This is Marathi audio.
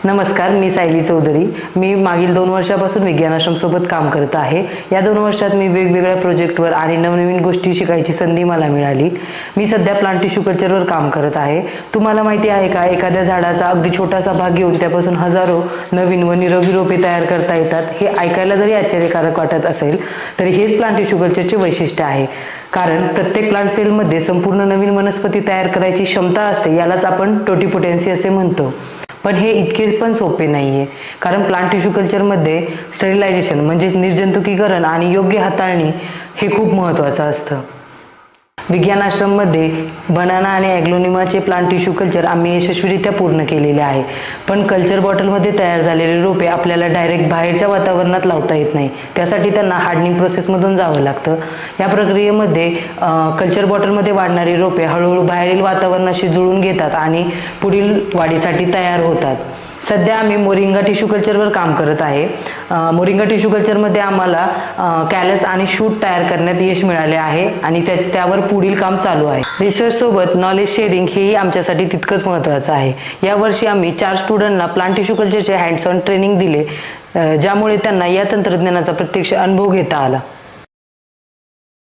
नमस्कार, मी सायली चौधरी. मी मागील 2 वर्षापासून विज्ञान आश्रम सोबत काम करत आहे. या 2 वर्षात मी वेगवेगळ्या प्रोजेक्टवर आणि नवनवीन गोष्टी शिकायची संधी मला मिळाली. मी सध्या प्लांट टिश्यू कल्चरवर काम करत आहे. तुम्हाला माहिती आहे का, एखाद्या झाडाचा अगदी छोटासा भाग घेऊन त्यापासून हजारो नवीन व निरोगी रोपे तयार करता येतात. हे ऐकायला जरी आश्चर्यकारक वाटत असेल तरी हेच प्लांट टिश्यू कल्चरचे वैशिष्ट्य आहे. कारण प्रत्येक प्लांट सेलमध्ये संपूर्ण नवीन वनस्पती तयार करायची क्षमता असते. यालाच आपण टोटिपोटेन्सी असे म्हणतो. पण हे इतके पण सोपे नाहीये, कारण प्लांट टिश्यू कल्चरमध्ये स्टरिलायझेशन म्हणजे निर्जंतुकीकरण आणि योग्य हाताळणी हे खूप महत्त्वाचं असतं. विज्ञान आश्रममध्ये बनाना आणि ॲग्लोनिमाचे प्लांट टिश्यू कल्चर आम्ही यशस्वीरित्या पूर्ण केलेले आहे. पण कल्चर बॉटलमध्ये तयार झालेले रोपे आपल्याला डायरेक्ट बाहेरच्या वातावरणात लावता येत नाही. त्यासाठी त्यांना हार्डनिंग प्रोसेसमधून जावं लागतं. या प्रक्रियेमध्ये कल्चर बॉटलमध्ये वाढणारी रोपे हळूहळू बाहेरील वातावरणाशी जुळून घेतात आणि पुढील वाढीसाठी तयार होतात. सध्या आम्ही मोरिंगा टिश्यू कल्चरवर काम करत आहे. मोरिंगा टिश्यू कल्चरमध्ये आम्हाला कॅलस आणि शूट तयार करण्यात यश मिळाले आहे आणि त्यावर पुढील काम चालू आहे. रिसर्च सोबत नॉलेज शेअरिंग हेही आमच्यासाठी तितकंच महत्त्वाचं आहे. यावर्षी आम्ही 4 स्टुडंटना प्लांट टिश्यू कल्चरचे हँड्स ऑन ट्रेनिंग दिले, ज्यामुळे त्यांना या तंत्रज्ञानाचा प्रत्यक्ष अनुभव घेता आला.